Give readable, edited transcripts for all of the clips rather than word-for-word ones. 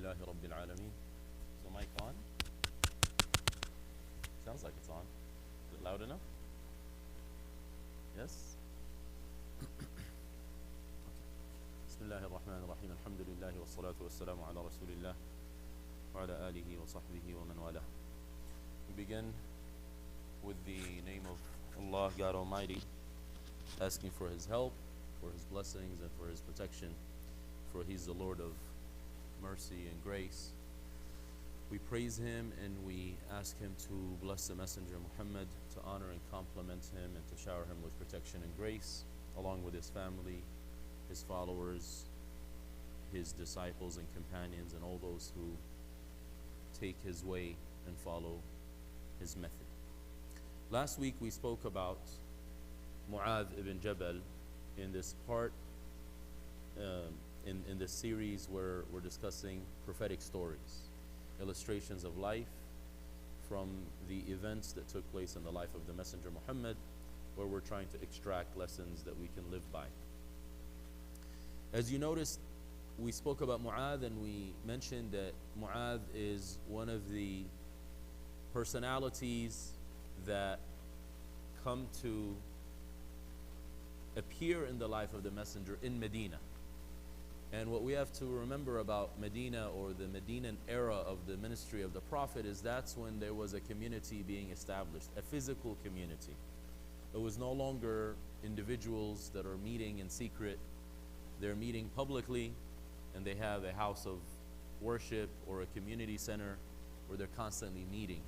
Alhamdulillahi Rabbil Alameen. Is the mic on? Sounds like it's on. Is it loud enough? Yes? Bismillahir Rahmanir Rahim. Alhamdulillahi wassalatu wassalamu ala Rasulillah wa ala alihi wa sahbihi wa man wala. We begin with the name of Allah, God Almighty, asking for His help, for His blessings, and for His protection, for He's the Lord of mercy and grace. We praise Him and we ask Him to bless the Messenger Muhammad, to honor and compliment him, and to shower him with protection and grace, along with his family, his followers, his disciples and companions, and all those who take his way and follow his method. Last week we spoke about Mu'adh ibn Jabal in this part, in this series where we're discussing prophetic stories, illustrations of life from the events that took place in the life of the Messenger Muhammad, where we're trying to extract lessons that we can live by. As you noticed, we spoke about Mu'adh and we mentioned that Mu'adh is one of the personalities that come to appear in the life of the Messenger in Medina. And what we have to remember about Medina, or the Medinan era of the ministry of the Prophet, is that's when there was a community being established, a physical community. It was no longer individuals that are meeting in secret. They're meeting publicly, and they have a house of worship or a community center where they're constantly meeting.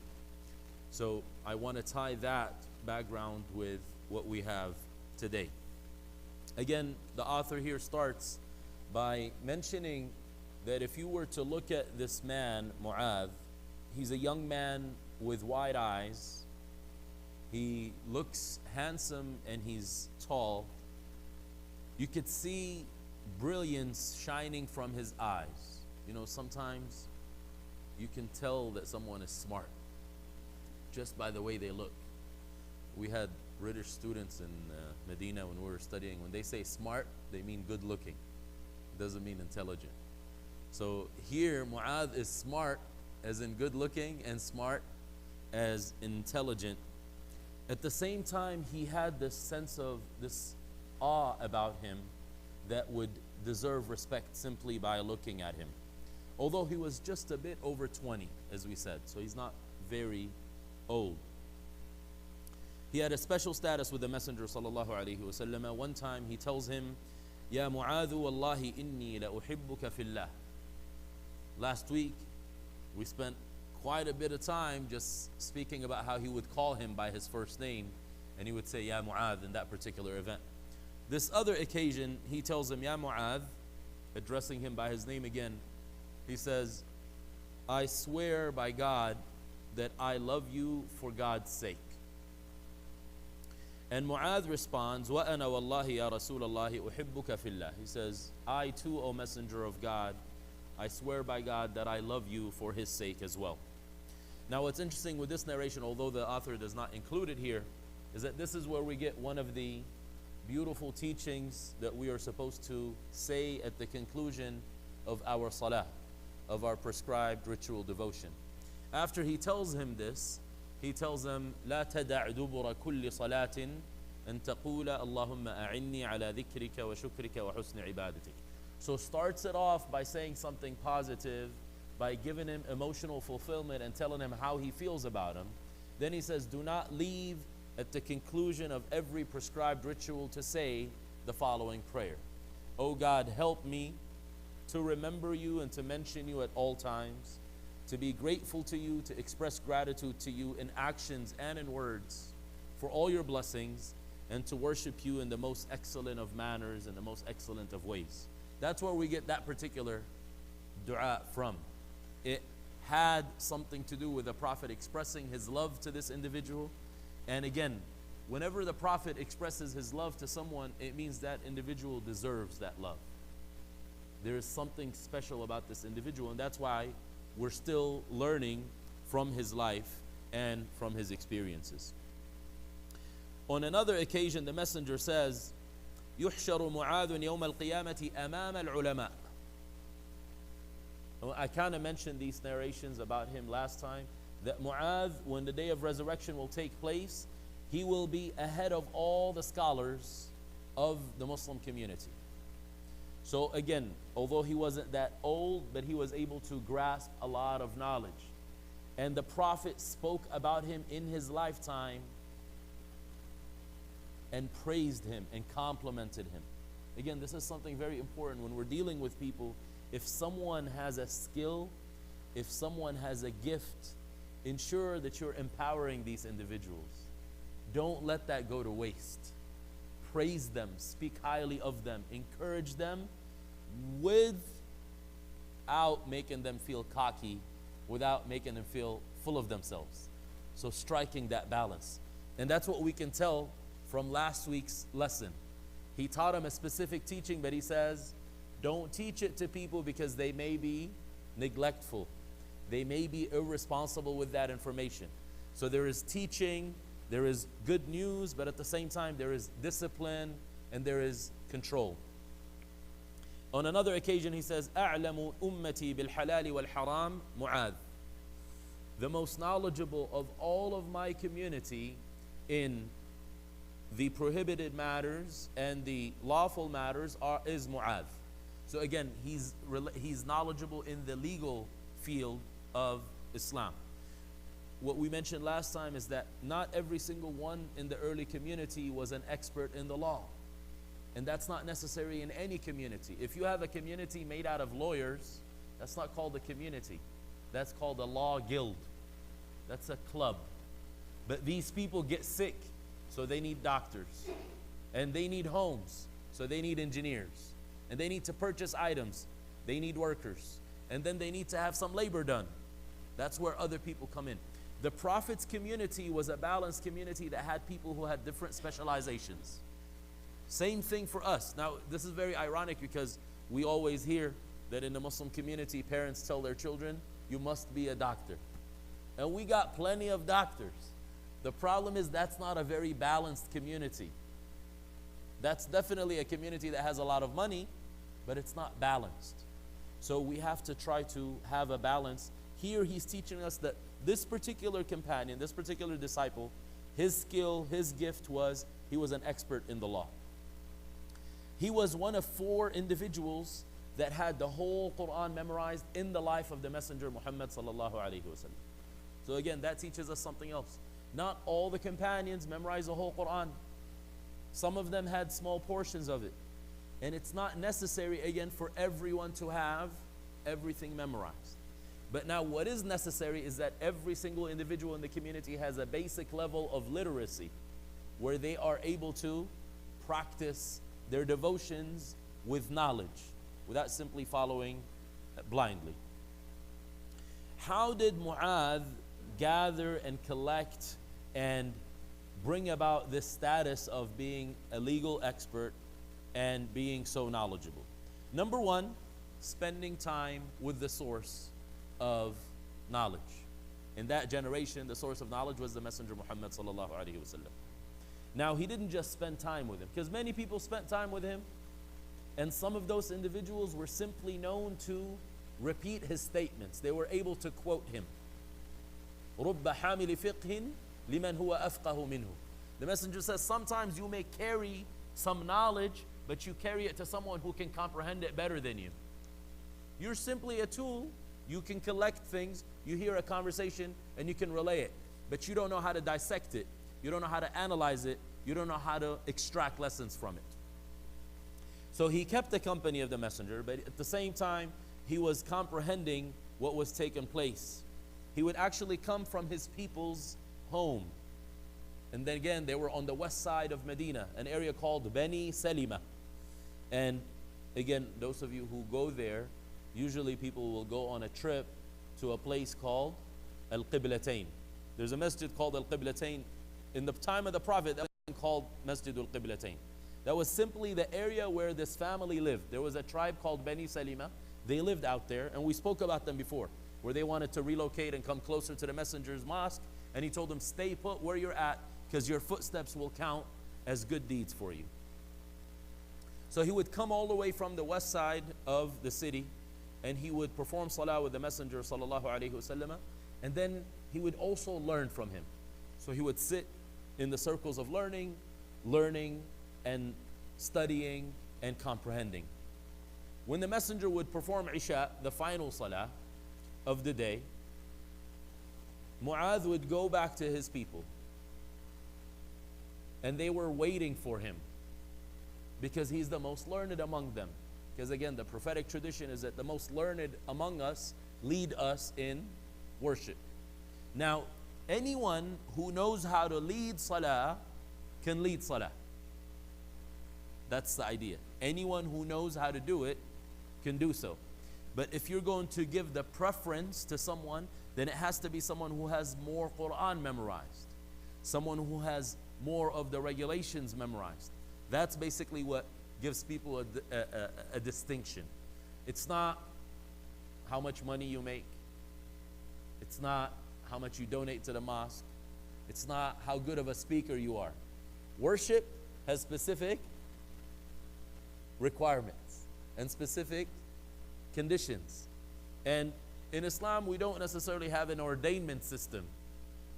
So I want to tie that background with what we have today. Again, the author here starts by mentioning that if you were to look at this man, Mu'adh, he's a young man with wide eyes. He looks handsome and he's tall. You could see brilliance shining from his eyes. You know, sometimes you can tell that someone is smart just by the way they look. We had British students in Medina when we were studying. When they say smart, they mean good looking. Doesn't mean intelligent. So here Mu'adh is smart as in good looking and smart as intelligent. At the same time, he had this sense of this awe about him that would deserve respect simply by looking at him. Although he was just a bit over 20, as we said, so he's not very old. He had a special status with the Messenger sallallahu alaihi wasallam. One time he tells him, Ya Mu'adhu wallahi inni la uhibbuka fillah. Last week we spent quite a bit of time just speaking about how he would call him by his first name, and he would say Ya Mu'adh in that particular event. This other occasion he tells him Ya Mu'adh, addressing him by his name again. He says, I swear by God that I love you for God's sake. And Mu'adh responds, وَأَنَا وَاللَّهِ يَا رَسُولَ اللَّهِ أُحِبُّكَ فِي اللَّهِ. He says, I too, O Messenger of God, I swear by God that I love you for His sake as well. Now what's interesting with this narration, although the author does not include it here, is that this is where we get one of the beautiful teachings that we are supposed to say at the conclusion of our salah, of our prescribed ritual devotion. After he tells him this, he tells them, لا تدع دبر كل صلاة أن تقول اللهم أعني على ذكرك وشكرك وحسن عبادتك. So starts it off by saying something positive, by giving him emotional fulfillment and telling him how he feels about him. Then he says, do not leave at the conclusion of every prescribed ritual to say the following prayer. O God, help me to remember you and to mention you at all times, to be grateful to you, to express gratitude to you in actions and in words for all your blessings, and to worship you in the most excellent of manners and the most excellent of ways. That's where we get that particular dua from. It had something to do with the Prophet expressing his love to this individual. And again, whenever the Prophet expresses his love to someone, it means that individual deserves that love. There is something special about this individual, and that's why we're still learning from his life and from his experiences. On another occasion, the Messenger says, يُحْشَرُ مُعَاذٌ يَوْمَ الْقِيَامَةِ أَمَامَ الْعُلَمَاءِ. I kind of mentioned these narrations about him last time, that Mu'adh, when the day of resurrection will take place, he will be ahead of all the scholars of the Muslim community. So again, although he wasn't that old, but he was able to grasp a lot of knowledge. And the Prophet spoke about him in his lifetime and praised him and complimented him. Again, this is something very important when we're dealing with people. If someone has a skill, if someone has a gift, ensure that you're empowering these individuals. Don't let that go to waste. Praise them, speak highly of them, encourage them without making them feel cocky, without making them feel full of themselves. So striking that balance. And that's what we can tell from last week's lesson. He taught him a specific teaching, but he says, don't teach it to people because they may be neglectful. They may be irresponsible with that information. So there is teaching, there is good news, but at the same time there is discipline and there is control. On another occasion he says, أعلم أمتي بالحلال والحرام معاذ. The most knowledgeable of all of my community in the prohibited matters and the lawful matters is Mu'adh. So again, he's knowledgeable in the legal field of Islam. What we mentioned last time is that not every single one in the early community was an expert in the law. And that's not necessary in any community. If you have a community made out of lawyers, that's not called a community. That's called a law guild. That's a club. But these people get sick, so they need doctors. And they need homes, so they need engineers. And they need to purchase items, they need workers. And then they need to have some labor done. That's where other people come in. The Prophet's community was a balanced community that had people who had different specializations. Same thing for us. Now, this is very ironic because we always hear that in the Muslim community, parents tell their children, you must be a doctor. And we got plenty of doctors. The problem is that's not a very balanced community. That's definitely a community that has a lot of money, but it's not balanced. So we have to try to have a balance. Here he's teaching us that this particular companion, this particular disciple, his skill, his gift was, he was an expert in the law. He was one of 4 individuals that had the whole Quran memorized in the life of the Messenger Muhammad sallallahu alaihi wasallam. So again, that teaches us something else. Not all the companions memorized the whole Quran. Some of them had small portions of it. And it's not necessary, again, for everyone to have everything memorized. But now what is necessary is that every single individual in the community has a basic level of literacy where they are able to practice their devotions with knowledge without simply following blindly. How did Mu'adh gather and collect and bring about this status of being a legal expert and being so knowledgeable? Number 1, spending time with the source of knowledge. In that generation, the source of knowledge was the Messenger Muhammad sallallahu alaihi wasallam. Now, he didn't just spend time with him, because many people spent time with him, and some of those individuals were simply known to repeat his statements. They were able to quote him. رُبَّ حَامِلِ فِقْهٍ لِمَنْ هُوَ أَفْقَهُ مِنْهُ. The Messenger says sometimes you may carry some knowledge, but you carry it to someone who can comprehend it better than you. You're simply a tool. You can collect things, you hear a conversation, and you can relay it. But you don't know how to dissect it. You don't know how to analyze it. You don't know how to extract lessons from it. So he kept the company of the Messenger, but at the same time, he was comprehending what was taking place. He would actually come from his people's home. And then again, they were on the west side of Medina, an area called Bani Salima. And again, those of you who go there, usually people will go on a trip to a place called Al-Qiblatain. There's a masjid called Al-Qiblatain. In the time of the Prophet, that was called Masjid Al-Qiblatain. That was simply the area where this family lived. There was a tribe called Bani Salima. They lived out there, and we spoke about them before, where they wanted to relocate and come closer to the Messenger's mosque. And he told them, stay put where you're at, because your footsteps will count as good deeds for you. So he would come all the way from the west side of the city, and he would perform salah with the Messenger sallallahu alaihi wasallam, and then he would also learn from him. So he would sit in the circles of learning and studying and comprehending. When the Messenger would perform Isha, the final salah of the day, Mu'adh would go back to his people, and they were waiting for him because he's the most learned among them. Because again, the prophetic tradition is that the most learned among us lead us in worship. Now, anyone who knows how to lead salah can lead salah. That's the idea. Anyone who knows how to do it can do so. But if you're going to give the preference to someone, then it has to be someone who has more Quran memorized, someone who has more of the regulations memorized. That's basically what gives people a distinction. It's not how much money you make. It's not how much you donate to the mosque. It's not how good of a speaker you are. Worship has specific requirements and specific conditions. And in Islam, we don't necessarily have an ordainment system.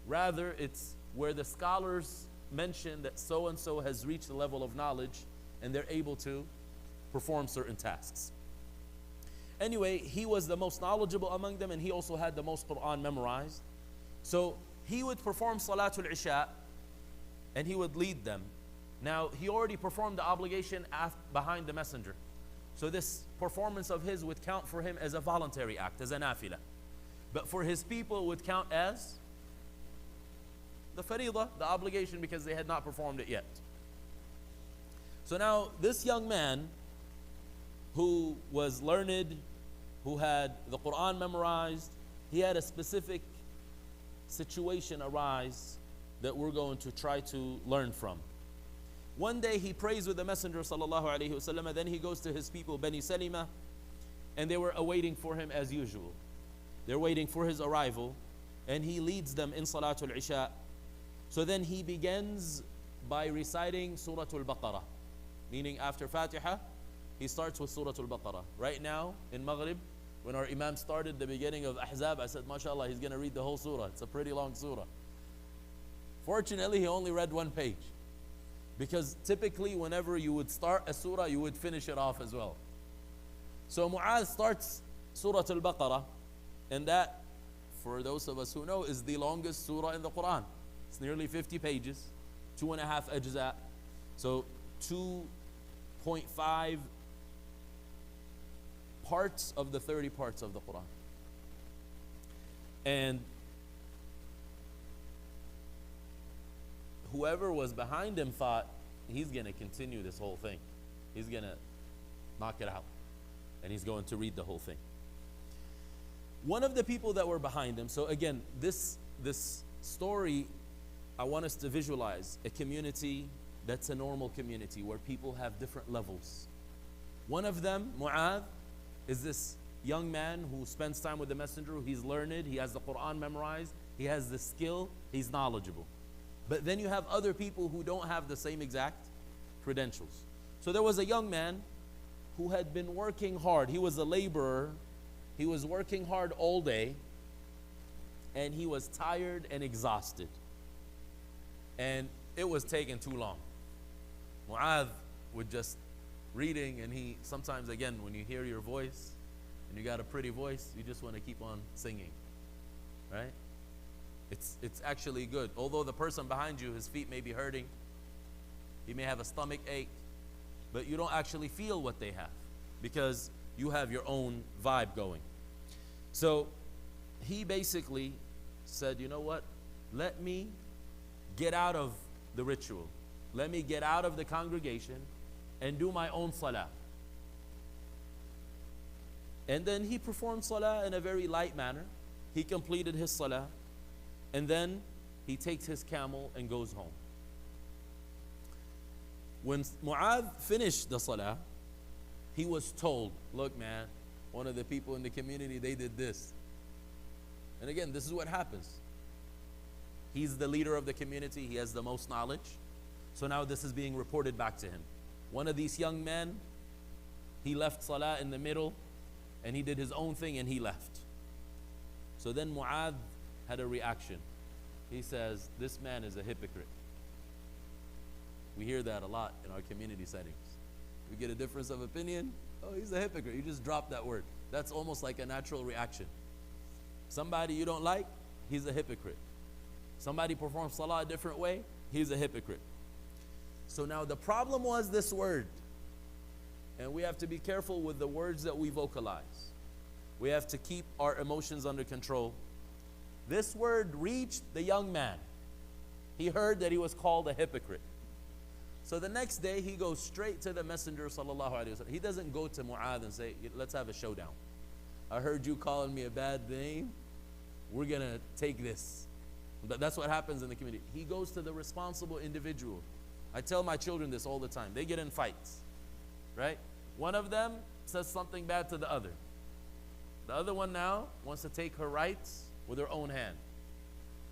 Rather, it's where the scholars mention that so-and-so has reached a level of knowledge and they're able to perform certain tasks. Anyway, he was the most knowledgeable among them, and he also had the most Quran memorized. So he would perform Salatul Isha and he would lead them. Now, he already performed the obligation behind the Messenger. So this performance of his would count for him as a voluntary act, as a nafilah. But for his people, it would count as the faridah, the obligation, because they had not performed it yet. So now this young man who was learned, who had the Quran memorized, he had a specific situation arise that we're going to try to learn from. One day he prays with the Messenger sallallahu alaihi wasallam, then he goes to his people, Bani Salima, and they were awaiting for him as usual. They're waiting for his arrival, and he leads them in Salatul Isha. So then he begins by reciting Suratul Baqarah, meaning after Fatiha, he starts with Suratul Baqarah. Right now, in Maghrib, when our Imam started the beginning of Ahzab, I said, MashaAllah, he's going to read the whole surah. It's a pretty long surah. Fortunately, he only read one page. Because typically, whenever you would start a surah, you would finish it off as well. So Mu'adh starts Surah Al-Baqarah, and that, for those of us who know, is the longest surah in the Quran. It's nearly 50 pages, 2.5 ajza, so 2.5 parts of the 30 parts of the Quran. And whoever was behind him thought he's going to continue this whole thing. He's going to knock it out, and he's going to read the whole thing. One of the people that were behind him, so again, this story, I want us to visualize a community that's a normal community where people have different levels. One of them, Mu'adh, is this young man who spends time with the Messenger. He's learned, he has the Quran memorized, he has the skill, he's knowledgeable. But then you have other people who don't have the same exact credentials. So there was a young man who had been working hard. He was a laborer. He was working hard all day, and he was tired and exhausted. And it was taking too long. Mu'adh would just reading, and he sometimes, again, when you hear your voice and you got a pretty voice, you just want to keep on singing, right? It's actually good. Although the person behind you, his feet may be hurting, he may have a stomach ache, but you don't actually feel what they have because you have your own vibe going. So he basically said, you know what? Let me get out of the ritual. Let me get out of the congregation and do my own salah. And then he performed salah in a very light manner. He completed his salah, and then he takes his camel and goes home. When Mu'adh finished the salah, he was told, look man, one of the people in the community, they did this. And again, this is what happens. He's the leader of the community. He has the most knowledge. So now this is being reported back to him. One of these young men, he left salah in the middle, and he did his own thing and he left. So then Mu'adh had a reaction. He says, this man is a hypocrite. We hear that a lot in our community settings. We get a difference of opinion. Oh, he's a hypocrite. You just dropped that word. That's almost like a natural reaction. Somebody you don't like, he's a hypocrite. Somebody performs salah a different way, he's a hypocrite. So now the problem was this word. And we have to be careful with the words that we vocalize. We have to keep our emotions under control. This word reached the young man. He heard that he was called a hypocrite. So the next day he goes straight to the Messenger sallallahu alaihi wasallam. He doesn't go to Mu'adh and say, let's have a showdown. I heard you calling me a bad name. We're going to take this. But that's what happens in the community. He goes to the responsible individual. I tell my children this all the time. They get in fights, right? One of them says something bad to the other. The other one now wants to take her rights with her own hand.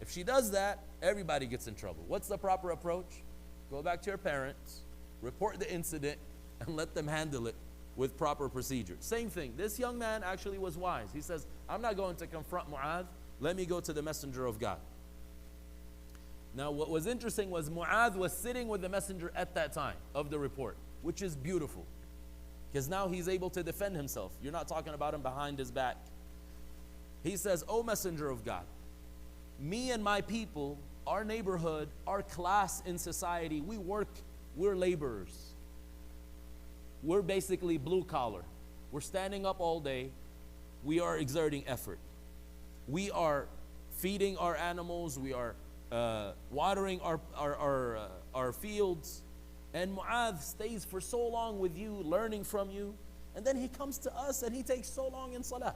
If she does that, everybody gets in trouble. What's the proper approach? Go back to your parents, report the incident, and let them handle it with proper procedure. Same thing. This young man actually was wise. He says, I'm not going to confront Mu'adh. Let me go to the Messenger of God. Now, what was interesting was Mu'adh was sitting with the Messenger at that time of the report, which is beautiful. Because now he's able to defend himself. You're not talking about him behind his back. He says, O Messenger of God, me and my people, our neighborhood, our class in society, we work, we're laborers. We're basically blue collar. We're standing up all day. We are exerting effort. We are feeding our animals. We are watering our fields. And Mu'adh stays for so long with you, learning from you. And then he comes to us and he takes so long in salah.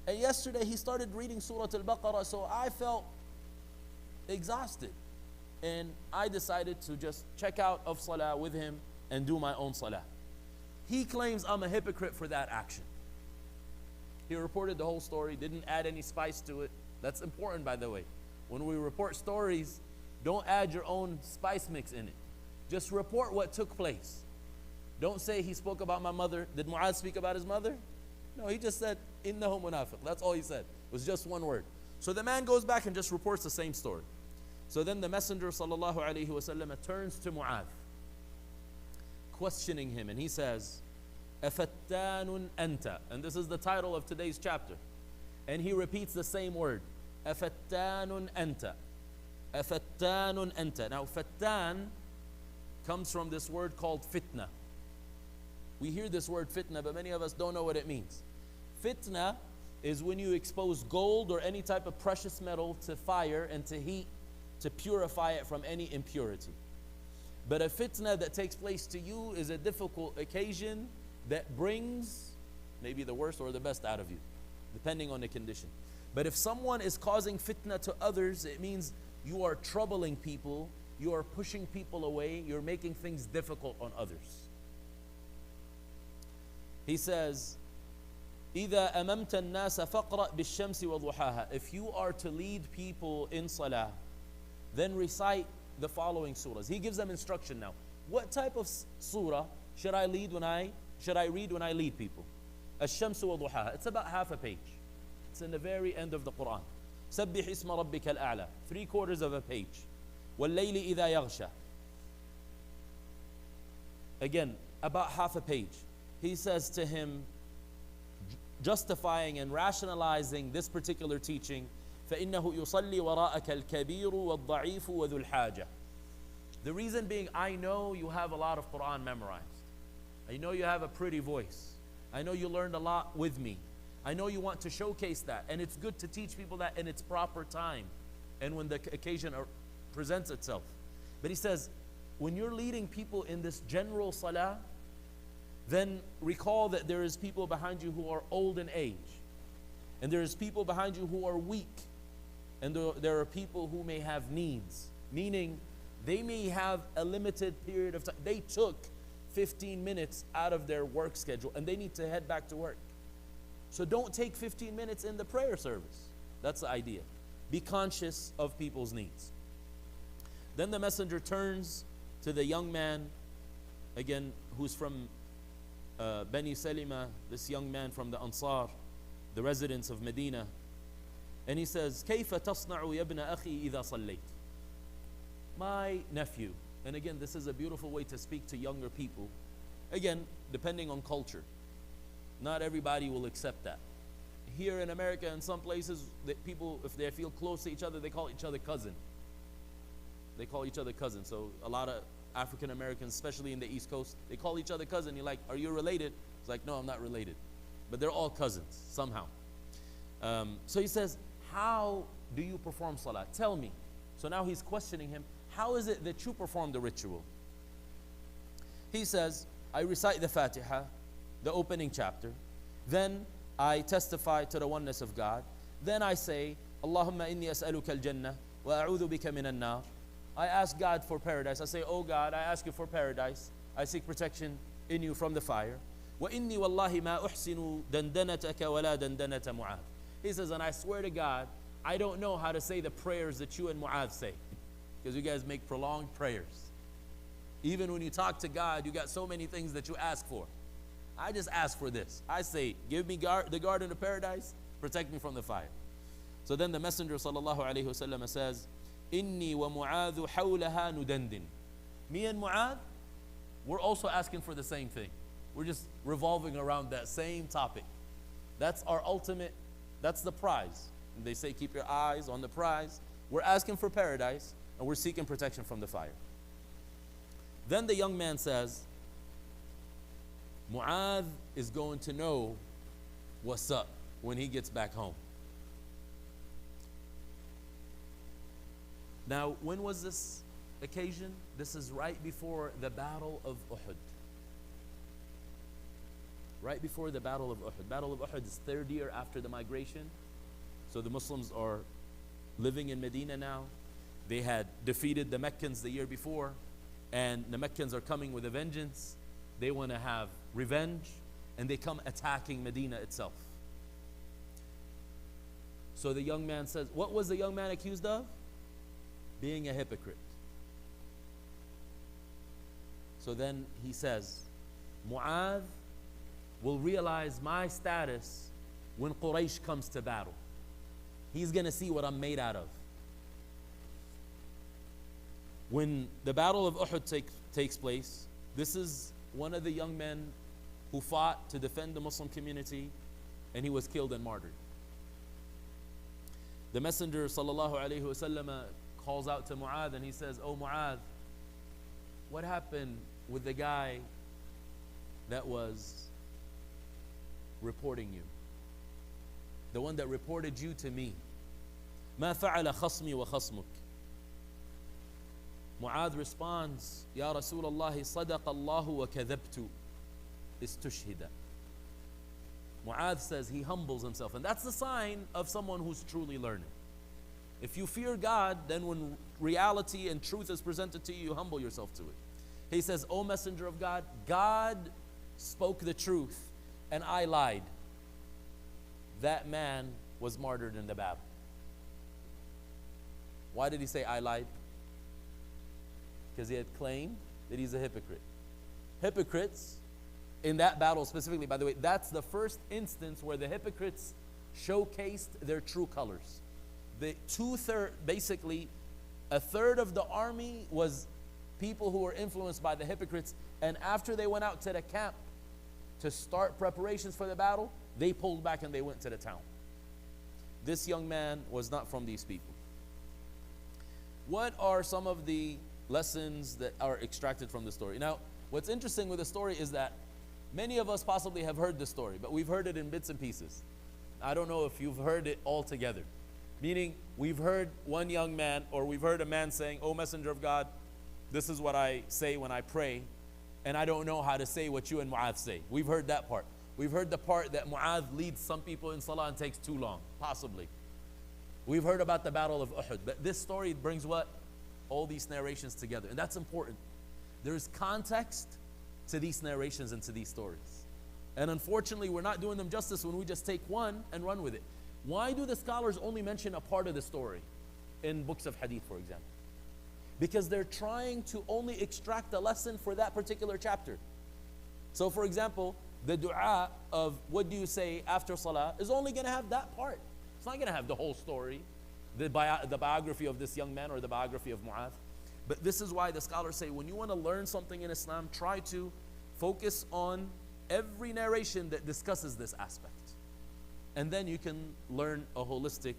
And yesterday he started reading Surah Al-Baqarah, so I felt exhausted. And I decided to just check out of salah with him and do my own salah. He claims I'm a hypocrite for that action. He reported the whole story, didn't add any spice to it. That's important, by the way. When we report stories, don't add your own spice mix in it. Just report what took place. Don't say he spoke about my mother. Did Mu'adh speak about his mother? No, he just said, innahu munafiq. That's all he said. It was just one word. So the man goes back and just reports the same story. So then the Messenger sallallahu alaihi wasallam turns to Mu'adh, questioning him, and he says, Afattanun anta. And this is the title of today's chapter. And he repeats the same word. Afattanun anta. Afattanun anta. Now, fattan comes from this word called fitna. We hear this word fitna, but many of us don't know what it means. Fitna is when you expose gold or any type of precious metal to fire and to heat to purify it from any impurity. But a fitna that takes place to you is a difficult occasion that brings maybe the worst or the best out of you, depending on the condition. But if someone is causing fitna to others, it means you are troubling people, you are pushing people away, you're making things difficult on others. He says, إِذَا أَمَمْتَ النَّاسَ فَقْرَأْ بِالشَّمْسِ وَضُحَاهَا. If you are to lead people in salah, then recite the following surahs. He gives them instruction now. What type of surah should I read when I lead people? الشَّمْسُ وَضُحَاهَا. It's about half a page. It's in the very end of the Quran. سَبِّحِ اسْمَ رَبِّكَ الْأَعْلَى. 3/4 of a page. وَاللَّيْلِ إِذَا يَغْشَى. Again, about half a page. He says to him, justifying and rationalizing this particular teaching, فَإِنَّهُ يُصَلِّي وَرَاءَكَ الْكَبِيرُ وَالضَّعِيفُ وَذُو الْحَاجَةِ. The reason being, I know you have a lot of Quran memorized. I know you have a pretty voice. I know you learned a lot with me. I know you want to showcase that, and it's good to teach people that in its proper time and when the occasion presents itself. But he says, when you're leading people in this general salah, then recall that there is people behind you who are old in age, and there is people behind you who are weak, and there are people who may have needs, meaning they may have a limited period of time. They took 15 minutes out of their work schedule and they need to head back to work. So don't take 15 minutes in the prayer service. That's the idea. Be conscious of people's needs. Then the messenger turns to the young man, again, who's from Bani Salima, this young man from the Ansar, the residents of Medina. And he says, كيف تصنع يا ابن أخي إذا صليت? My nephew. And again, this is a beautiful way to speak to younger people. Again, depending on culture. Not everybody will accept that. Here in America, in some places, people, if they feel close to each other, they call each other cousin. They call each other cousin. So a lot of African Americans, especially in the East Coast, they call each other cousin. You're like, are you related? It's like, no, I'm not related. But they're all cousins, somehow. So he says, how do you perform salah? Tell me. So now he's questioning him. How is it that you perform the ritual? He says, I recite the Fatiha, the opening chapter. Then I testify to the oneness of God. Then I say, Allahumma inni as'aluka al-jannah wa a'udhu bika min an-nar. I ask God for paradise. I say, oh God, I ask you for paradise. I seek protection in you from the fire. Wa inni wallahi ma uhsinu dandanataka wa la dandanata Mu'adh. He says, and I swear to God, I don't know how to say the prayers that you and Mu'adh say. Because you guys make prolonged prayers. Even when you talk to God, you got so many things that you ask for. I just ask for this. I say, give me the garden of paradise, protect me from the fire. So then the Messenger sallallahu alaihi wasallam says, Inni wa Mu'adhu hawlaha nudandin. Me and Mu'adh, we're also asking for the same thing. We're just revolving around that same topic. That's our ultimate, that's the prize. And they say, keep your eyes on the prize. We're asking for paradise, and we're seeking protection from the fire. Then the young man says, Mu'adh is going to know what's up when he gets back home. Now, when was this occasion? This is right before the Battle of Uhud. Right before the Battle of Uhud. Battle of Uhud is third year after the migration. So the Muslims are living in Medina now. They had defeated the Meccans the year before, and the Meccans are coming with a vengeance. They want to have revenge, and they come attacking Medina itself. So the young man says, what was the young man accused of? Being a hypocrite. So then he says, Mu'adh will realize my status when Quraysh comes to battle. He's going to see what I'm made out of. When the Battle of Uhud takes place, this is one of the young men who fought to defend the Muslim community, and he was killed and martyred. The Messenger sallallahu alaihi wasallam calls out to Mu'adh, and he says, oh Mu'adh, what happened with the guy that was reporting you? The one that reported you to me. ما فعل خصمي وخصمك. Mu'adh responds, Ya Rasulullah, صدق الله وكذبت استشهد. Mu'adh says he humbles himself, and that's the sign of someone who's truly learning. If you fear God, then when reality and truth is presented to you, you humble yourself to it. He says, O Messenger of God, God spoke the truth and I lied. That man was martyred in the battle. Why did he say I lied? Because he had claimed that he's a hypocrite. Hypocrites, in that battle specifically, by the way, that's the first instance where the hypocrites showcased their true colors. The basically, a third of the army was people who were influenced by the hypocrites, and after they went out to the camp to start preparations for the battle, they pulled back and they went to the town. This young man was not from these people. What are some of the lessons that are extracted from the story? Now, what's interesting with the story is that many of us possibly have heard the story, but we've heard it in bits and pieces. I don't know if you've heard it all together. Meaning, we've heard one young man, or we've heard a man saying, "Oh, Messenger of God, this is what I say when I pray, and I don't know how to say what you and Mu'adh say." We've heard that part. We've heard the part that Mu'adh leads some people in salah and takes too long, possibly. We've heard about the Battle of Uhud, but this story brings what? All these narrations together, and that's important. There's context to these narrations and to these stories. And unfortunately, we're not doing them justice when we just take one and run with it. Why do the scholars only mention a part of the story in books of hadith, for example? Because they're trying to only extract a lesson for that particular chapter. So for example, the dua of what do you say after salah is only going to have that part. It's not going to have the whole story, the biography of this young man or the biography of Mu'adh. But this is why the scholars say when you want to learn something in Islam, try to focus on every narration that discusses this aspect. And then you can learn a holistic,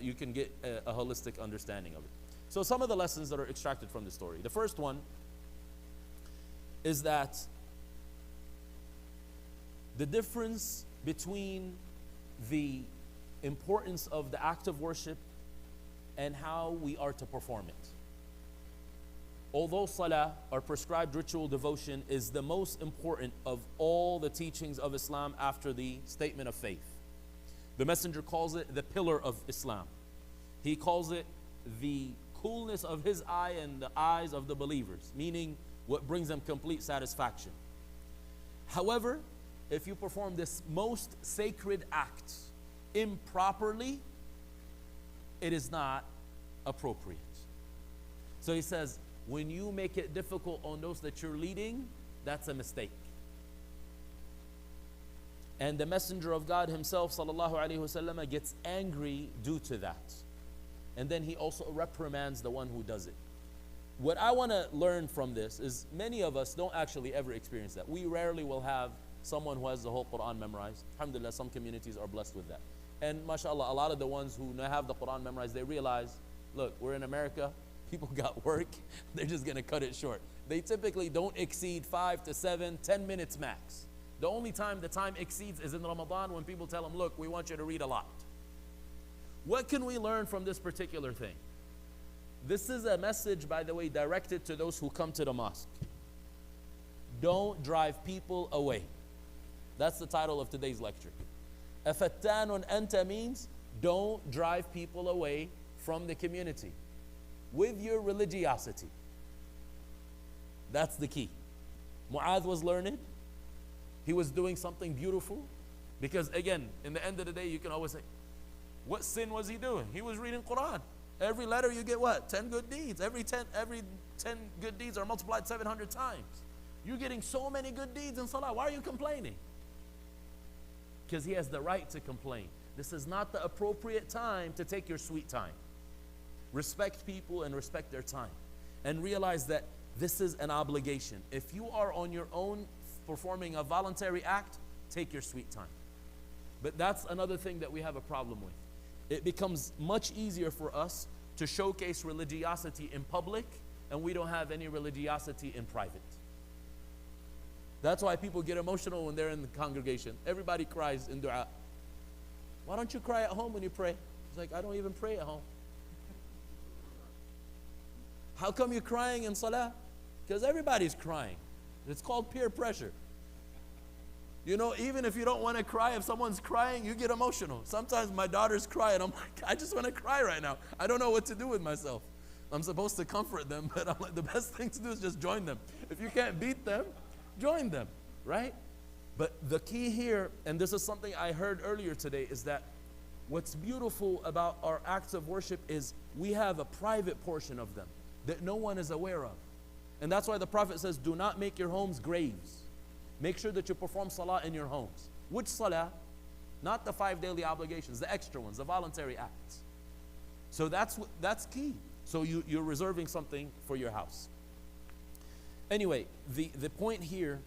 you can get a holistic understanding of it. So some of the lessons that are extracted from the story. The first one is that the difference between the importance of the act of worship and how we are to perform it. Although salah, or prescribed ritual devotion, is the most important of all the teachings of Islam after the statement of faith. The Messenger calls it the pillar of Islam. He calls it the coolness of his eye and the eyes of the believers, meaning what brings them complete satisfaction. However, if you perform this most sacred act improperly, it is not appropriate. So he says, when you make it difficult on those that you're leading, that's a mistake. And the Messenger of God himself, sallallahu alaihi wasallam, gets angry due to that. And then he also reprimands the one who does it. What I want to learn from this is many of us don't actually ever experience that. We rarely will have someone who has the whole Quran memorized. Alhamdulillah, some communities are blessed with that. And mashallah, a lot of the ones who have the Quran memorized, they realize, look, we're in America, people got work, they're just going to cut it short. They typically don't exceed 5 to 7, 10 minutes max. The only time the time exceeds is in Ramadan when people tell them, look, we want you to read a lot. What can we learn from this particular thing? This is a message, by the way, directed to those who come to the mosque. Don't drive people away. That's the title of today's lecture. Afattanun anta means don't drive people away from the community with your religiosity. That's the key. Mu'adh was learned. He was doing something beautiful. Because again, in the end of the day, you can always say, what sin was he doing? He was reading Quran. Every letter you get what? 10 good deeds. Every 10 good deeds are multiplied 700 times. You're getting so many good deeds in Salah. Why are you complaining? Because he has the right to complain. This is not the appropriate time to take your sweet time. Respect people and respect their time. And realize that this is an obligation. If you are on your own performing a voluntary act, take your sweet time. But that's another thing that we have a problem with. It becomes much easier for us to showcase religiosity in public, and we don't have any religiosity in private. That's why people get emotional when they're in the congregation. Everybody cries in dua. Why don't you cry at home when you pray? It's like, I don't even pray at home. How come you're crying in salah? Because everybody's crying. It's called peer pressure. You know, even if you don't want to cry, if someone's crying, you get emotional. Sometimes my daughters cry and I'm like, I just want to cry right now. I don't know what to do with myself. I'm supposed to comfort them, but I'm like, the best thing to do is just join them. If you can't beat them, join them, right? But the key here, and this is something I heard earlier today, is that what's beautiful about our acts of worship is we have a private portion of them that no one is aware of. And that's why the Prophet says, do not make your homes graves. Make sure that you perform salah in your homes. Which salah? Not the 5 daily obligations, the extra ones, the voluntary acts. So that's key. So you're reserving something for your house. Anyway, the point here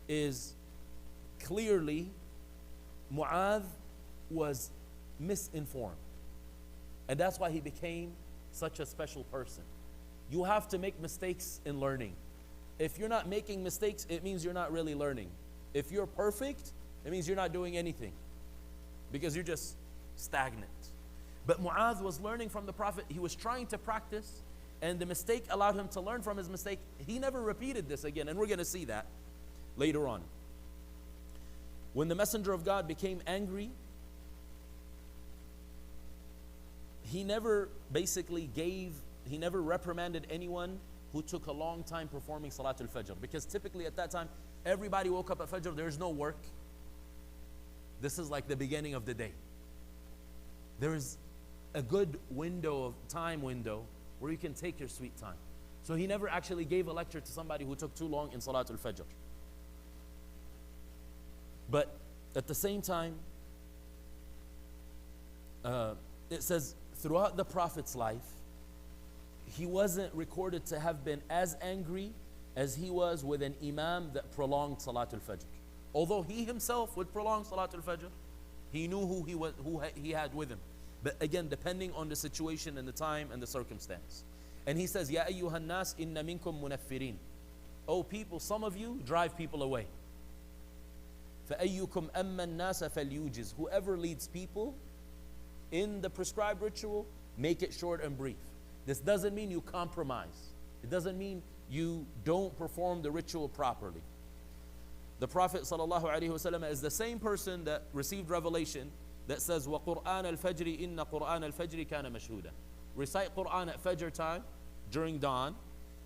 is clearly Mu'adh was misinformed. And that's why he became such a special person. You have to make mistakes in learning. If you're not making mistakes, it means you're not really learning. If you're perfect, it means you're not doing anything because you're just stagnant. But Mu'adh was learning from the Prophet. He was trying to practice, and the mistake allowed him to learn from his mistake. He never repeated this again, and we're going to see that later on. When the Messenger of God became angry, he never reprimanded anyone who took a long time performing Salatul Fajr. Because typically at that time, everybody woke up at Fajr, there's no work. This is like the beginning of the day. There is a good time window where you can take your sweet time. So he never actually gave a lecture to somebody who took too long in Salatul Fajr. But at the same time, it says throughout the Prophet's life, he wasn't recorded to have been as angry as he was with an imam that prolonged Salatul Fajr. Although he himself would prolong Salatul Fajr, he knew who he had with him. But again, depending on the situation and the time and the circumstance. And he says, Ya ayyuhan nas inna minkum munaffirin. Oh people, some of you drive people away. فَأَيُّكُمْ أَمَّا النَّاسَ فَلْيُوجِزْ. Whoever leads people in the prescribed ritual, make it short and brief. This doesn't mean you compromise. It doesn't mean you don't perform the ritual properly. The Prophet ﷺ is the same person that received revelation that says, وَقُرْآنَ الْفَجْرِ إِنَّ قُرْآنَ الْفَجْرِ كَانَ مَشْهُودًا. Recite Qur'an at Fajr time, during dawn.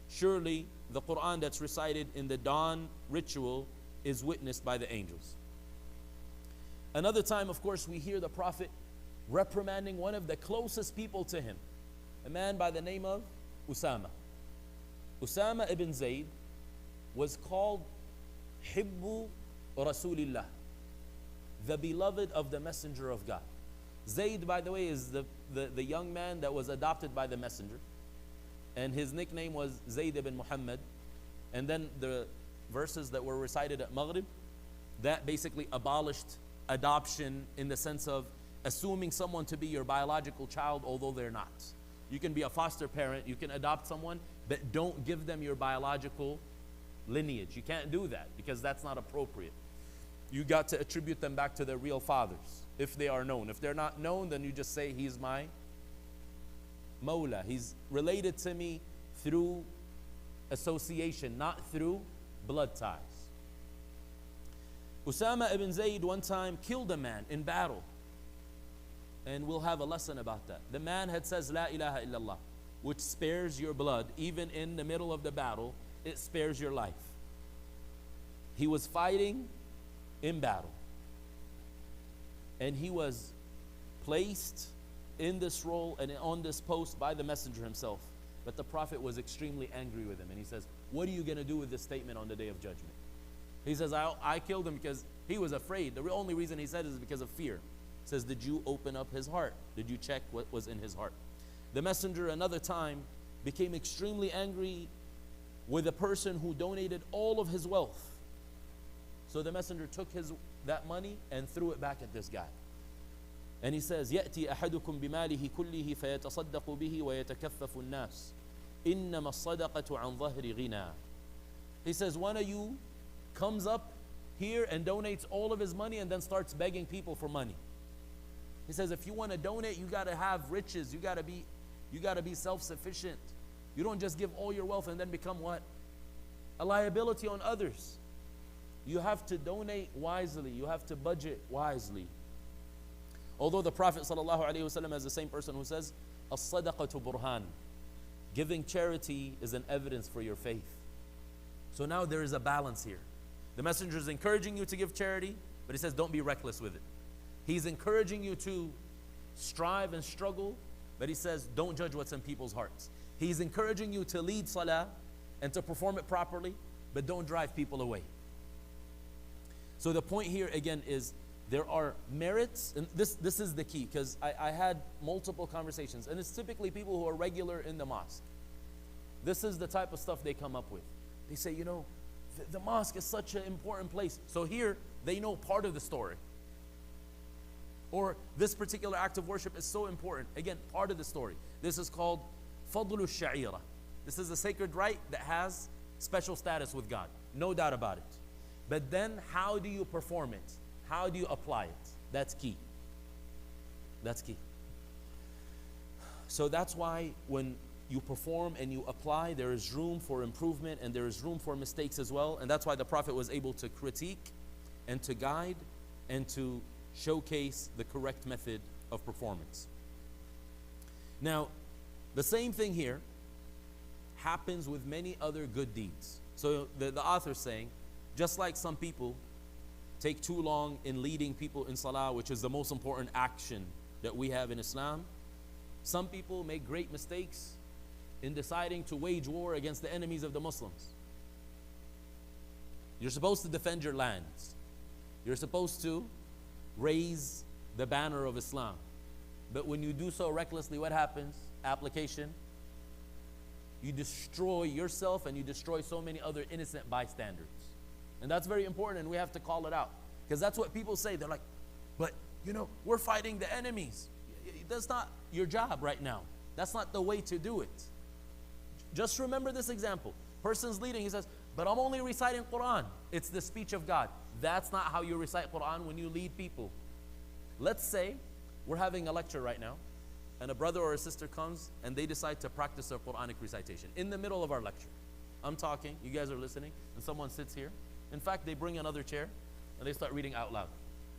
Surely the Qur'an that's recited in the dawn ritual is witnessed by the angels. Another time, of course, we hear the Prophet reprimanding one of the closest people to him, a man by the name of Usama. Usama ibn Zayd was called Hibbu Rasulillah, the beloved of the Messenger of God. Zayd, by the way, is the young man that was adopted by the Messenger. And his nickname was Zayd ibn Muhammad. And then the verses that were recited at Maghrib, that basically abolished adoption in the sense of assuming someone to be your biological child, although they're not. You can be a foster parent, you can adopt someone, but don't give them your biological lineage. You can't do that because that's not appropriate. You got to attribute them back to their real fathers, if they are known. If they're not known, then you just say, he's my Mawla. He's related to me through association, not through blood ties. Usama ibn Zayd one time killed a man in battle. And we'll have a lesson about that. The man had says, La ilaha illallah, which spares your blood. Even in the middle of the battle, it spares your life. He was fighting in battle. And he was placed in this role and on this post by the messenger himself. But the Prophet was extremely angry with him. And he says, what are you going to do with this statement on the Day of Judgment? He says, I killed him because he was afraid. The only reason he said it is because of fear. He says, did you open up his heart? Did you check what was in his heart? The messenger another time became extremely angry with a person who donated all of his wealth. So the messenger took that money and threw it back at this guy. And he says, يَأْتِي أَحَدُكُمْ بِمَالِهِ كُلِّهِ فَيَتَصَدَّقُ بِهِ وَيَتَكَفَّفُ النَّاسِ إِنَّمَا الصَّدَقَةُ عَنْ ظَهْرِ غِنَى. He says, one of you comes up here and donates all of his money and then starts begging people for money. He says, if you want to donate, you got to have riches. You got to be self-sufficient. You don't just give all your wealth and then become what? A liability on others. You have to donate wisely. You have to budget wisely. Although the Prophet ﷺ is the same person who says, As-sadaqatu burhan. Giving charity is an evidence for your faith. So now there is a balance here. The messenger is encouraging you to give charity, but he says don't be reckless with it. He's encouraging you to strive and struggle, but he says don't judge what's in people's hearts. He's encouraging you to lead salah and to perform it properly, but don't drive people away. So the point here again is there are merits, and this is the key, because I had multiple conversations, and it's typically people who are regular in the mosque. This is the type of stuff they come up with. They say, you know, the mosque is such an important place. So here, they know part of the story. Or this particular act of worship is so important. Again, part of the story. This is called Fadlu Sha'ira. This is a sacred rite that has special status with God. No doubt about it. But then how do you perform it? How do you apply it? That's key. That's key. So that's why when you perform and you apply, there is room for improvement and there is room for mistakes as well. And that's why the Prophet was able to critique and to guide and to showcase the correct method of performance. Now, the same thing here happens with many other good deeds. So the author is saying, just like some people take too long in leading people in salah, which is the most important action that we have in Islam, some people make great mistakes in deciding to wage war against the enemies of the Muslims. You're supposed to defend your lands. You're supposed to raise the banner of Islam. But when you do so recklessly, what happens? Application. You destroy yourself and you destroy so many other innocent bystanders. And that's very important, and we have to call it out. Because that's what people say. They're like, but, we're fighting the enemies. That's not your job right now. That's not the way to do it. Just remember this example. Person's leading, he says, but I'm only reciting Quran. It's the speech of God. That's not how you recite Quran when you lead people. Let's say we're having a lecture right now, and a brother or a sister comes and they decide to practice a Quranic recitation in the middle of our lecture. I'm talking, you guys are listening, and someone sits here. In fact, they bring another chair and they start reading out loud.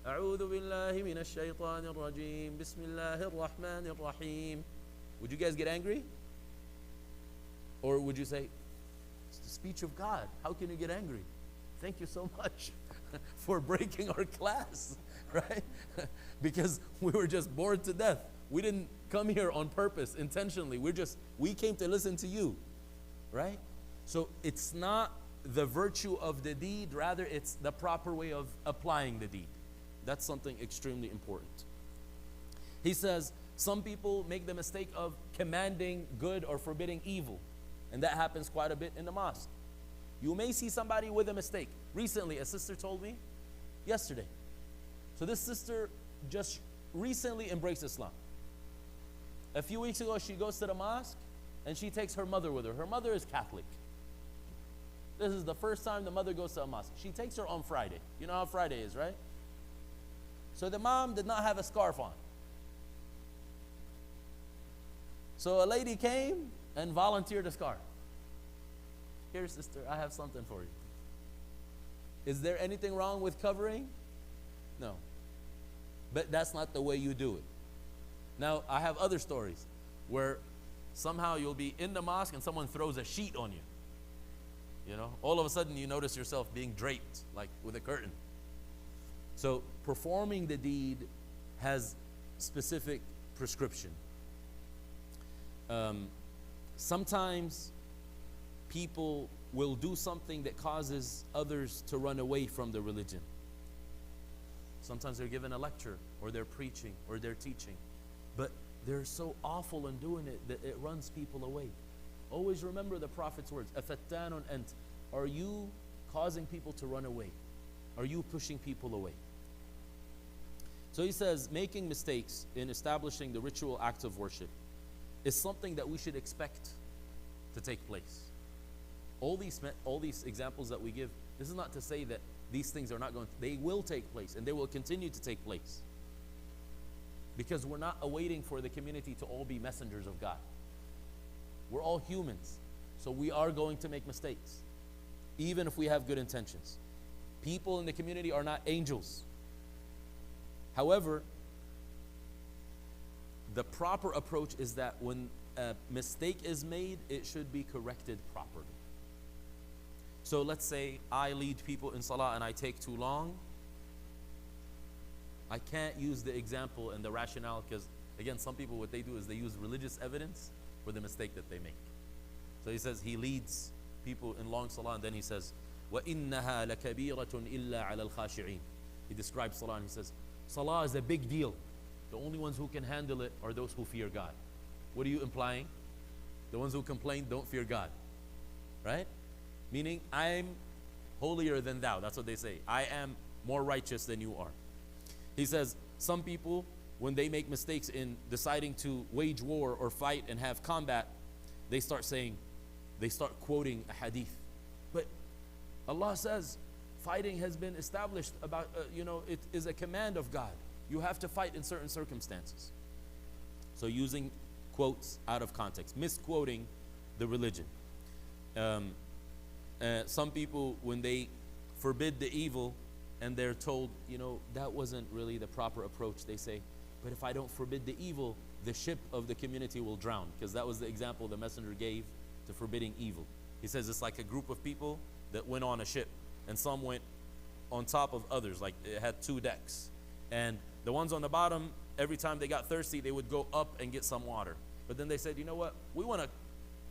أعوذ بالله من الشيطان الرجيم بسم الله الرحمن الرحيم. Would you guys get angry? Or would you say, it's the speech of God. How can you get angry? Thank you so much for breaking our class, right? Because we were just bored to death. We didn't come here on purpose, intentionally. We came to listen to you, right? So it's not the virtue of the deed, rather it's the proper way of applying the deed. That's something extremely important. He says, some people make the mistake of commanding good or forbidding evil. And that happens quite a bit in the mosque. You may see somebody with a mistake. Recently, a sister told me, yesterday. So this sister just recently embraced Islam. A few weeks ago, she goes to the mosque and she takes her mother with her. Her mother is Catholic. This is the first time the mother goes to a mosque. She takes her on Friday. You know how Friday is, right? So the mom did not have a scarf on. So a lady came and volunteered a scarf. Here, sister, I have something for you. Is there anything wrong with covering? No. But that's not the way you do it. Now, I have other stories where somehow you'll be in the mosque and someone throws a sheet on you. All of a sudden you notice yourself being draped, like with a curtain. So performing the deed has specific prescription. Sometimes people will do something that causes others to run away from the religion. Sometimes they're given a lecture, or they're preaching, or they're teaching. But they're so awful in doing it that it runs people away. Always remember the Prophet's words, أَفَتَّانٌ أَنْتَ. Are you causing people to run away? Are you pushing people away? So he says, making mistakes in establishing the ritual acts of worship is something that we should expect to take place. All these examples that we give, this is not to say that these things are not going to, they will take place and they will continue to take place. Because we're not awaiting for the community to all be messengers of God. We're all humans, so we are going to make mistakes, even if we have good intentions. People in the community are not angels. However, the proper approach is that when a mistake is made, it should be corrected properly. So let's say I lead people in salah and I take too long. I can't use the example and the rationale because, again, some people, what they do is they use religious evidence for the mistake that they make. So he says he leads people in long salah, and then he says, وَإِنَّهَا لَكَبِيرَةٌ إِلَّا عَلَى الْخَاشِعِينَ. He describes salah and he says, salah is a big deal. The only ones who can handle it are those who fear God. What are you implying? The ones who complain don't fear God, right? Meaning, I'm holier than thou. That's what they say. I am more righteous than you are. He says, some people, when they make mistakes in deciding to wage war or fight and have combat, they start quoting a hadith. But Allah says, fighting has been established about, it is a command of God. You have to fight in certain circumstances. So using quotes out of context, misquoting the religion. Some people, when they forbid the evil and they're told, that wasn't really the proper approach, they say, but if I don't forbid the evil, the ship of the community will drown. Because that was the example the messenger gave to forbidding evil. He says it's like a group of people that went on a ship, and some went on top of others, like it had 2 decks. And the ones on the bottom, every time they got thirsty, they would go up and get some water. But then they said, you know what? We want to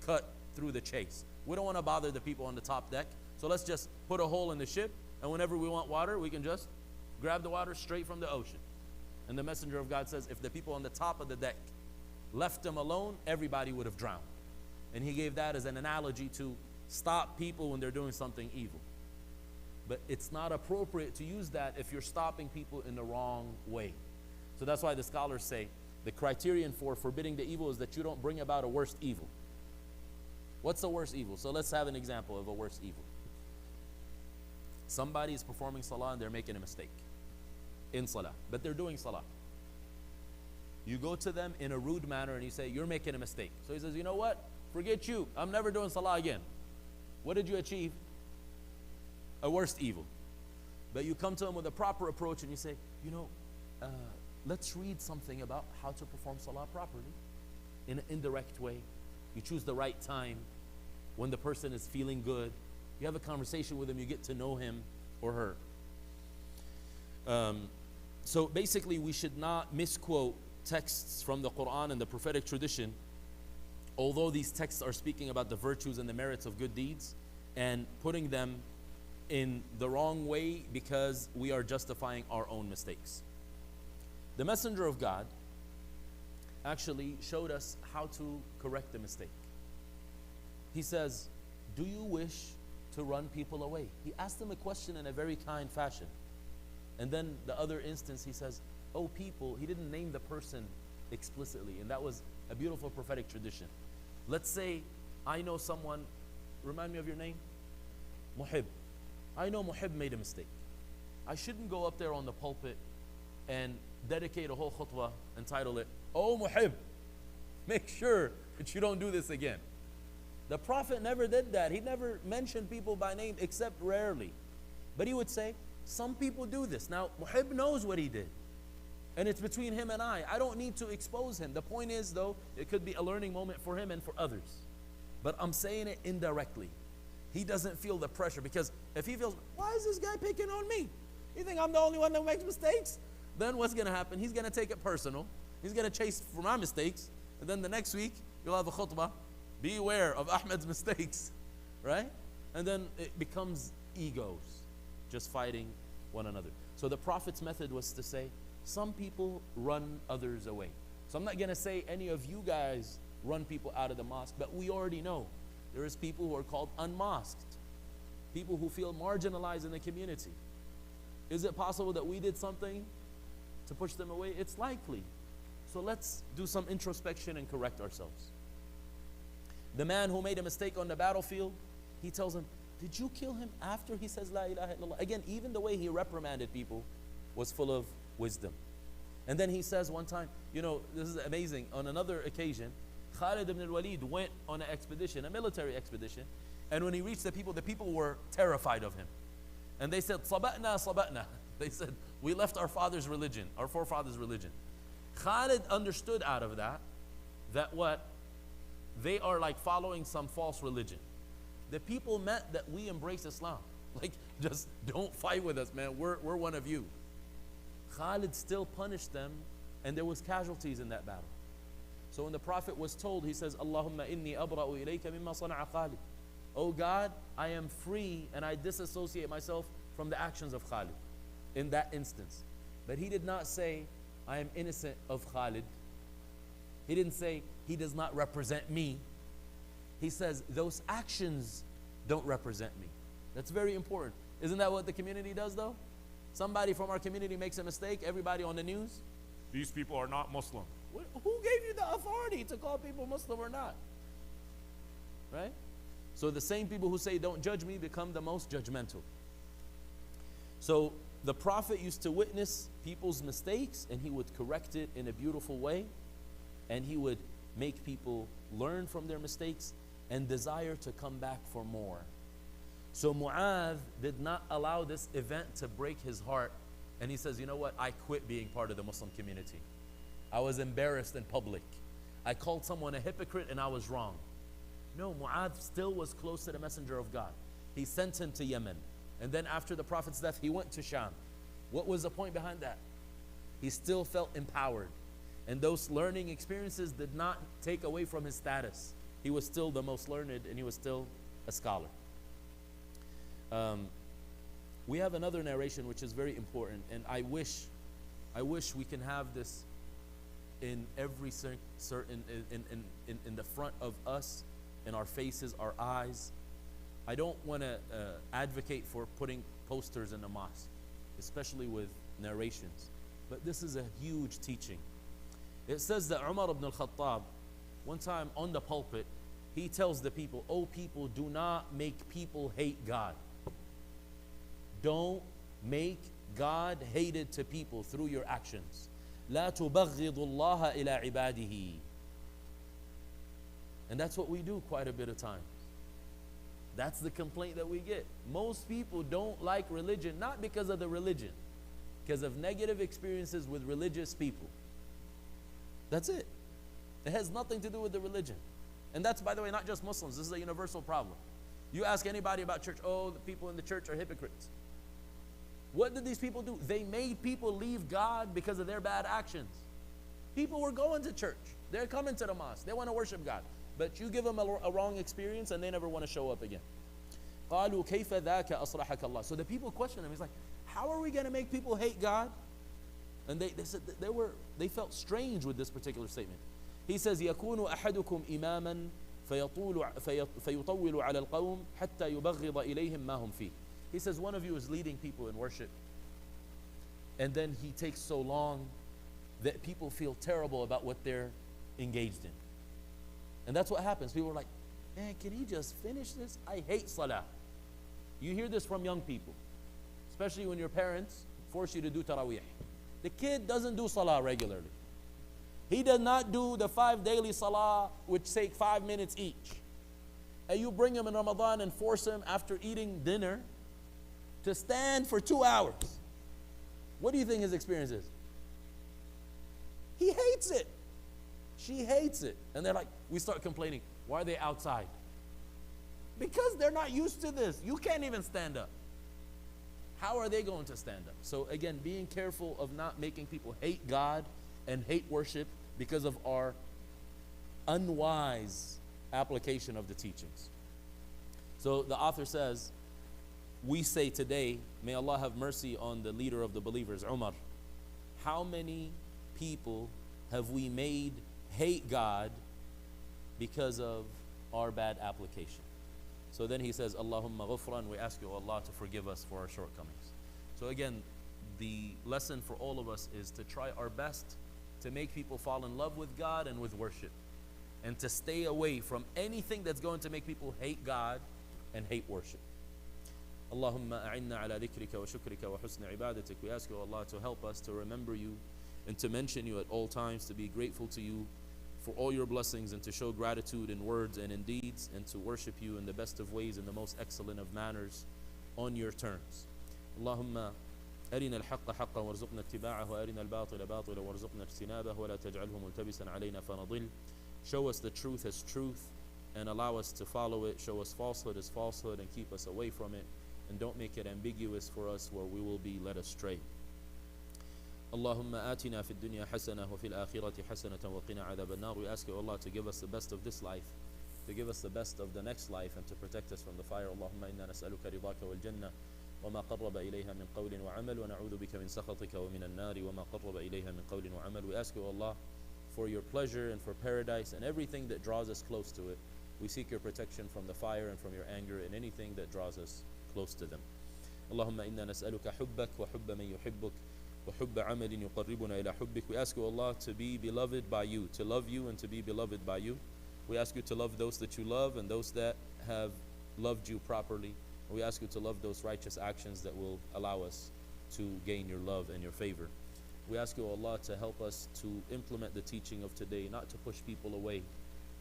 cut through the chase. We don't want to bother the people on the top deck. So let's just put a hole in the ship, and whenever we want water, we can just grab the water straight from the ocean. And the messenger of God says, if the people on the top of the deck left him alone, everybody would have drowned. And he gave that as an analogy to stop people when they're doing something evil. But it's not appropriate to use that if you're stopping people in the wrong way. So that's why the scholars say the criterion for forbidding the evil is that you don't bring about a worst evil. What's the worst evil? So let's have an example of a worst evil. Somebody is performing salah and they're making a mistake in salah, but they're doing salah. You go to them in a rude manner and you say, you're making a mistake. So he says, you know what? Forget you. I'm never doing salah again. What did you achieve? A worst evil. But you come to him with a proper approach and you say, you know, let's read something about how to perform salah properly in an indirect way. You choose the right time when the person is feeling good. You have a conversation with him, you get to know him or her. So basically, we should not misquote texts from the Quran and the prophetic tradition, although these texts are speaking about the virtues and the merits of good deeds, and putting them in the wrong way because we are justifying our own mistakes. The Messenger of God actually showed us how to correct the mistake. He says, do you wish to run people away? He asked them a question in a very kind fashion. And then the other instance, he says, oh people, he didn't name the person explicitly, and that was a beautiful prophetic tradition. Let's say I know someone, remind me of your name? Muhib. I know Muhib made a mistake. I shouldn't go up there on the pulpit and dedicate a whole khutbah and title it, oh Muhib, make sure that you don't do this again. The Prophet never did that. He never mentioned people by name except rarely. But he would say, some people do this. Now, Muhib knows what he did. And it's between him and I. I don't need to expose him. The point is, though, it could be a learning moment for him and for others. But I'm saying it indirectly. He doesn't feel the pressure, because if he feels, why is this guy picking on me? You think I'm the only one that makes mistakes? Then what's going to happen? He's going to take it personal. He's going to chase for my mistakes. And then the next week, you'll have a khutbah. Beware of Ahmed's mistakes, right? And then it becomes egos, just fighting one another. So the Prophet's method was to say, some people run others away. So I'm not going to say any of you guys run people out of the mosque, but we already know there is people who are called unmasked, people who feel marginalized in the community. Is it possible that we did something to push them away? It's likely. So let's do some introspection and correct ourselves. The man who made a mistake on the battlefield, he tells him, did you kill him after he says La ilaha illallah? Again, even the way he reprimanded people was full of wisdom. And then he says one time, you know, this is amazing. On another occasion, Khalid ibn al-Walid went on an expedition, a military expedition. And when he reached the people were terrified of him. And they said, Sabatna, Sabatna. They said, we left our father's religion, our forefathers' religion. Khalid understood out of that what? They are like following some false religion. The people meant that we embrace Islam. Like, just don't fight with us, man. We're one of you. Khalid still punished them, and there was casualties in that battle. So when the Prophet was told, he says, Allahumma inni abra'u ilayka mimma sana'a Khalid. Oh God, I am free and I disassociate myself from the actions of Khalid in that instance. But he did not say, I am innocent of Khalid. He didn't say, he does not represent me. He says, those actions don't represent me. That's very important. Isn't that what the community does, though? Somebody from our community makes a mistake, everybody on the news, these people are not Muslim. Who gave you the authority to call people Muslim or not? Right? So the same people who say, don't judge me, become the most judgmental. So the Prophet used to witness people's mistakes, and he would correct it in a beautiful way, and he would make people learn from their mistakes and desire to come back for more. So Mu'adh did not allow this event to break his heart, and he says, you know what, I quit being part of the Muslim community. I was embarrassed in public. I called someone a hypocrite and I was wrong. No, Mu'adh still was close to the Messenger of God. He sent him to Yemen, and then after the Prophet's death, he went to Sham. What was the point behind that? He still felt empowered. And those learning experiences did not take away from his status. He was still the most learned, and he was still a scholar. We have another narration which is very important, and I wish we can have this in every certain in the front of us, in our faces, our eyes. I don't want to advocate for putting posters in the mosque, especially with narrations, but this is a huge teaching. It says that Umar ibn al-Khattab, one time on the pulpit, he tells the people, "Oh people, do not make people hate God. Don't make God hated to people through your actions. لا تبغضوا الله إلى عباده." And that's what we do quite a bit of times. That's the complaint that we get. Most people don't like religion, not because of the religion, because of negative experiences with religious people. That's it. It has nothing to do with the religion. And that's, by the way, not just Muslims. This is a universal problem. You ask anybody about church, oh, the people in the church are hypocrites. What did these people do? They made people leave God because of their bad actions. People were going to church. They're coming to the mosque. They want to worship God. But you give them a wrong experience and they never want to show up again. قَالُوا كَيْفَ ذَاكَ أَصْرَحَكَ اللَّهُ. So the people question him. He's like, how are we going to make people hate God? And they said they felt strange with this particular statement. He says, يَكُونُ أَحَدُكُمْ إِمَامًا فَيُطَوِّلُ عَلَى الْقَوْمِ حَتَّى يُبَغِّضَ إِلَيْهِمْ مَا هُمْ فِيهِ. He says one of you is leading people in worship, and then he takes so long that people feel terrible about what they're engaged in. And that's what happens. People are like, man, can he just finish this? I hate salah. You hear this from young people, especially when your parents force you to do tarawih. The kid doesn't do salah regularly. He does not do the 5 daily salah, which take 5 minutes each. And you bring him in Ramadan and force him after eating dinner to stand for 2 hours. What do you think his experience is? He hates it. She hates it. And they're like, we start complaining. Why are they outside? Because they're not used to this. You can't even stand up. How are they going to stand up? So again, being careful of not making people hate God and hate worship because of our unwise application of the teachings. So the author says, we say today, may Allah have mercy on the leader of the believers, Umar. How many people have we made hate God because of our bad application? So then he says, Allahumma ghufran, we ask you, Allah, to forgive us for our shortcomings. So again, the lesson for all of us is to try our best to make people fall in love with God and with worship, and to stay away from anything that's going to make people hate God and hate worship. Allahumma a'inna ala dhikrika wa shukrika wa husni ibadatik. We ask you, Allah, to help us to remember you and to mention you at all times, to be grateful to you for all your blessings, and to show gratitude in words and in deeds, and to worship you in the best of ways, in the most excellent of manners, on your terms. Allahumma أرنا الحق حقا وارزقنا اتباعه وأرنا الباطل باطلا وارزقنا اجتنابه ولا تجعله ملتبسا علينا فنضل. Show us the truth as truth and allow us to follow it. Show us falsehood as falsehood and keep us away from it. And don't make it ambiguous for us where we will be led astray. Allahumma atina fi dunya hasana wa fil akhirati hasana wa qina adhab an-nar. We ask you, Allah, to give us the best of this life, to give us the best of the next life, and to protect us from the fire. Allahumma inna nas'aluka ridaka wal jannah وما قرب إليها من قول وعمل ونعوذ بك من سخطك ومن النار وما قرب إليها من قول وعمل. We ask you, Allah, for your pleasure and for paradise and everything that draws us close to it. We seek your protection from the fire and from your anger and anything that draws us close to them. اللهم إنا نسألك حبك وحب من يحبك وحب عمل يقربنا إلى حبك. We ask you, Allah, to be beloved by you, to love you and to be beloved by you. We ask you to love those that you love and those that have loved you properly. We ask you to love those righteous actions that will allow us to gain your love and your favor. We ask you, Allah, to help us to implement the teaching of today, not to push people away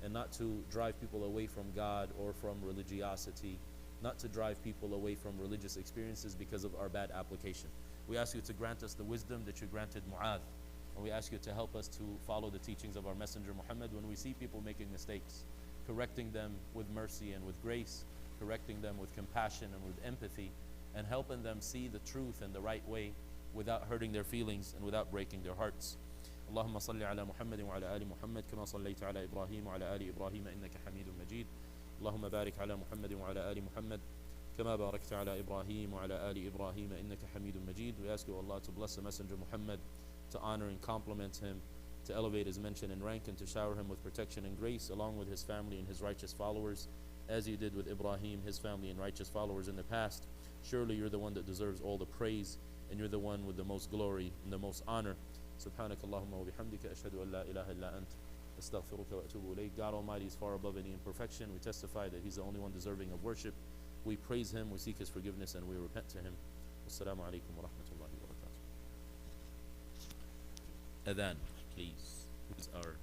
and not to drive people away from God or from religiosity, not to drive people away from religious experiences because of our bad application. We ask you to grant us the wisdom that you granted Mu'adh, and we ask you to help us to follow the teachings of our Messenger Muhammad when we see people making mistakes, correcting them with mercy and with grace, correcting them with compassion and with empathy, and helping them see the truth and the right way without hurting their feelings and without breaking their hearts. اللهم صل على محمد وعلى آل محمد كما صليت على إبراهيم وعلى آل إبراهيم إنك حميد مجيد. اللهم بارك على محمد وعلى آل محمد كما باركت على إبراهيم وعلى آل إبراهيم إنك حميد مجيد. We ask you, Allah, to bless the Messenger Muhammad, to honor and compliment him, to elevate his mention and rank, and to shower him with protection and grace, along with his family and his righteous followers, as you did with Ibrahim, his family and righteous followers in the past. Surely you're the one that deserves all the praise, and you're the one with the most glory and the most honor. سبحانك اللهم وبحمدك أشهد أن لا إله إلا أنت أستغفرك وأتوب إليك. God Almighty is far above any imperfection. We testify that He's the only one deserving of worship. We praise Him, we seek His forgiveness, and we repent to Him. Wassalamu alaikum wa rahmatullahi wa barakatuh. Adhan, please. Who's our